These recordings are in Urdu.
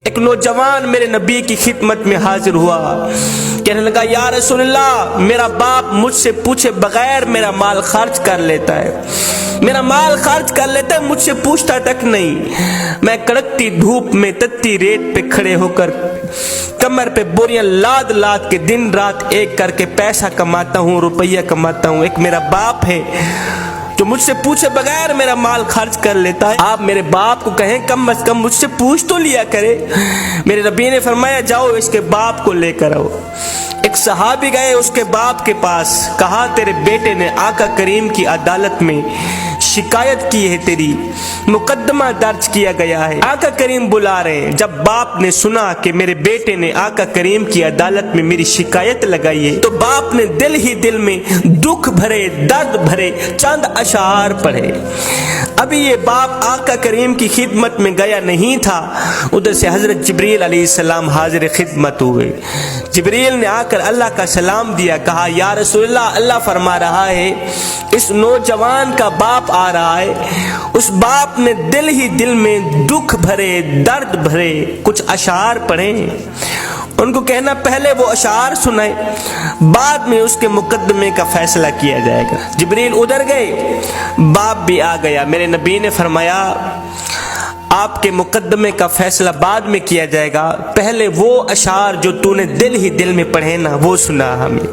ایک نوجوان میرے نبی کی خدمت میں حاضر ہوا، کہنے لگا یا رسول اللہ، میرا باپ مجھ سے پوچھے بغیر میرا مال خرچ کر لیتا ہے، میرا مال خرچ کر لیتا ہے، مجھ سے پوچھتا تک نہیں۔ میں کڑکتی دھوپ میں تتی ریت پہ کھڑے ہو کر کمر پہ بوریاں لاد لاد کے دن رات ایک کر کے پیسہ کماتا ہوں، روپیہ کماتا ہوں۔ ایک میرا باپ ہے جو مجھ سے پوچھے بغیر میرا مال خرچ کر لیتا ہے، آپ میرے باپ کو کہیں کم از کم مجھ سے پوچھ تو لیا کرے۔ میرے نبی نے فرمایا جاؤ اس کے باپ کو لے کر آؤ۔ ایک صحابی گئے اس کے باپ کے پاس، کہا تیرے بیٹے نے آقا کریم کی عدالت میں شکایت کی ہے، تیری مقدمہ درج کیا گیا ہے، آقا کریم بلا رہے ہیں۔ جب باپ نے سنا کہ میرے بیٹے نے آقا کریم کی عدالت میں میری شکایت لگائی ہے تو باپ نے دل ہی دل میں دکھ بھرے درد بھرے چند اشعار پڑھے۔ ابھی یہ باپ آقا کریم کی خدمت میں گیا نہیں تھا، ادھر سے حضرت جبریل علیہ السلام حاضر خدمت ہوئے۔ جبریل نے آ کر اللہ کا سلام دیا، کہا یا رسول اللہ، اللہ فرما رہا ہے اس نوجوان کا باپ آ رہا ہے۔ اس باپ نے دل ہی دل میں دکھ بھرے درد بھرے کچھ اشعار پڑھے، ان کو کہنا پہلے وہ اشعار سنائے، بعد میں اس کے مقدمے کا فیصلہ کیا جائے گا۔ جبریل ادھر گئے، باپ بھی آ گیا۔ میرے نبی نے فرمایا آپ کے مقدمے کا فیصلہ بعد میں کیا جائے گا، پہلے وہ اشعار جو تو نے دل ہی دل میں پڑھے نا وہ سنا ہمیں۔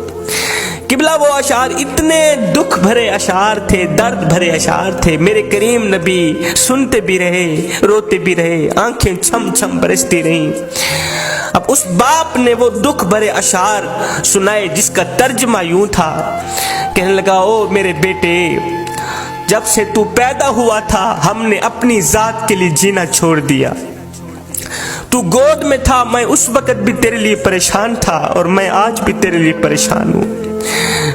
قبلہ وہ اشعار اتنے دکھ بھرے اشعار تھے، درد بھرے اشعار تھے، میرے کریم نبی سنتے بھی رہے، روتے بھی رہے، آنکھیں چھم چھم برستی رہیں۔ اب اس باپ نے وہ دکھ بھرے اشعار سنائے جس کا ترجمہ یوں تھا، کہنے لگا او میرے بیٹے، جب سے تو پیدا ہوا تھا ہم نے اپنی ذات کے لیے جینا چھوڑ دیا۔ تو گود میں تھا میں اس وقت بھی تیرے لیے پریشان تھا اور میں آج بھی تیرے لیے پریشان ہوں۔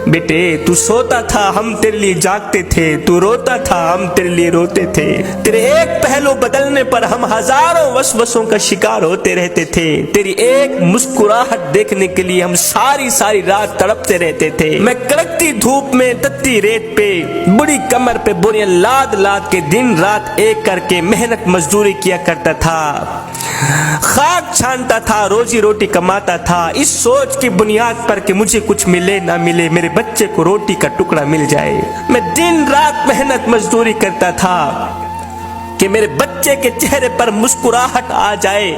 بیٹے تو سوتا تھا ہم تیرے لیے جاگتے تھے، تو روتا تھا ہم تیرے لیے روتے تھے، تیرے ایک پہلو بدلنے پر ہم ہزاروں وسوسوں کا شکار ہوتے رہتے تھے، تیری ایک مسکراہٹ دیکھنے کے لیے ہم ساری رات تڑپتے رہتے تھے۔ میں کڑکتی دھوپ میں تتی ریت پہ بڑی کمر پہ بوریاں لاد لاد کے دن رات ایک کر کے محنت مزدوری کیا کرتا تھا، خاک چھانتا تھا، روزی روٹی کماتا تھا، اس سوچ کی بنیاد پر کہ مجھے کچھ ملے نہ ملے میرے بچے کو روٹی کا ٹکڑا مل جائے۔ میں دن رات محنت مزدوری کرتا تھا کہ میرے بچے کے چہرے پر مسکراہٹ آ جائے،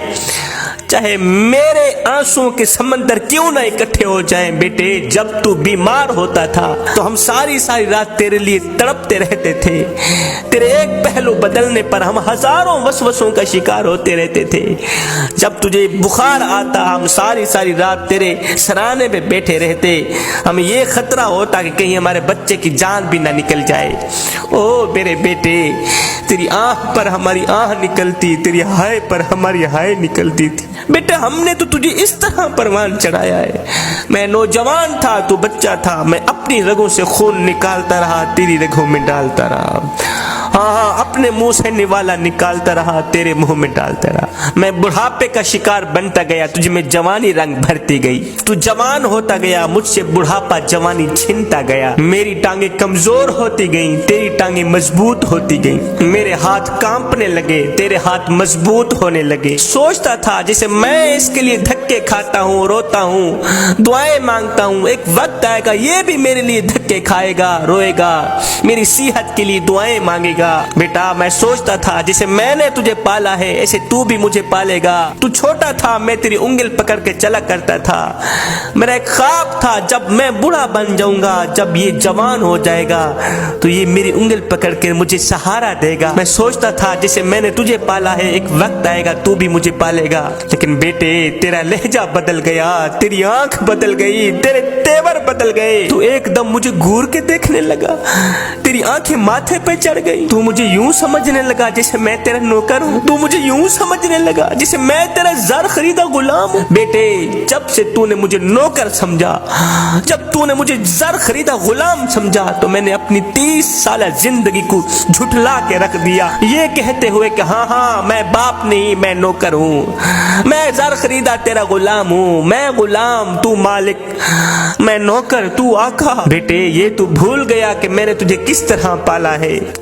چاہے میرے آنسوں کے سمندر کیوں نہ اکٹھے ہو جائیں۔ بیٹے جب تو بیمار ہوتا تھا تو ہم ساری رات تیرے لیے تڑپتے رہتے تھے، تیرے ایک پہلو بدلنے پر ہم ہزاروں وسوسوں کا شکار ہوتے رہتے تھے، جب تجھے بخار آتا ہم ساری رات تیرے سرانے پہ بیٹھے رہتے، ہمیں یہ خطرہ ہوتا کہ کہیں ہمارے بچے کی جان بھی نہ نکل جائے۔ او میرے بیٹے، تیری آنکھ پر ہماری آنکھ نکلتی، تیری ہائے پر ہماری ہائے نکلتی تھی۔ بیٹا ہم نے تو تجھے اس طرح پروان چڑھایا ہے، میں نوجوان تھا تو بچہ تھا، میں اپنی رگوں سے خون نکالتا رہا، تیری رگوں میں ڈالتا رہا، ہاں اپنے منہ سے نوالا نکالتا رہا، تیرے منہ میں ڈالتا رہا۔ میں بڑھاپے کا شکار بنتا گیا، تجھ میں جوانی رنگ بھرتی گئی، تو جوان ہوتا گیا، مجھ سے بڑھاپا جوانی چھنتا گیا، میری ٹانگیں کمزور ہوتی گئیں، تیری ٹانگیں مضبوط ہوتی گئیں، میرے ہاتھ کانپنے لگے، تیرے ہاتھ مضبوط ہونے لگے۔ سوچتا تھا جیسے میں اس کے لیے دھکے کھاتا ہوں، روتا ہوں، دعائیں مانگتا ہوں، ایک وقت آئے گا یہ بھی میرے لیے دھکے کھائے گا، روئے گا، میری صحت کے لیے دعائیں مانگے گا۔ بیٹا میں سوچتا تھا جیسے میں نے تجھے پالا ہے ایسے تو بھی مجھے پالے گا، تو چھوٹا تھا میں تیری انگل پکڑ کے چلا کرتا تھا، میرا ایک خواب تھا جب میں بوڑھا بن جاؤں گا، جب یہ جوان ہو جائے گا تو یہ میری انگل پکڑ کے مجھے سہارا دے گا۔ میں سوچتا تھا جیسے میں نے تجھے پالا ہے ایک وقت آئے گا تو بھی مجھے پالے گا، لیکن بیٹے تیرا لہجہ بدل گیا، تیری آنکھ بدل گئی، تیرے تیور بدل گئے، تو ایک دم مجھے گور کے دیکھنے لگا، تیری آنکھیں ماتھے پہ چڑھ گئی، تو مجھے یوں سمجھنے لگا جیسے میں تیرا نوکر ہوں، تو مجھے یوں سمجھنے لگا جیسے میں تیرا زر خریدا غلام ہوں۔ بیٹے جب سے تو نے مجھے نوکر سمجھا، جب تو نے مجھے زر خریدا غلام سمجھا تو میں نے اپنی 30 سالہ زندگی کو جھٹلا کے رکھ دیا، یہ کہتے ہوئے کہ ہاں میں باپ نہیں میں نوکر ہوں، میں زر خریدا تیرا غلام ہوں، میں غلام تو مالک، میں نوکر تو آقا۔ بیٹے یہ تو بھول گیا کہ میں نے تجھے کس طرح پالا ہے،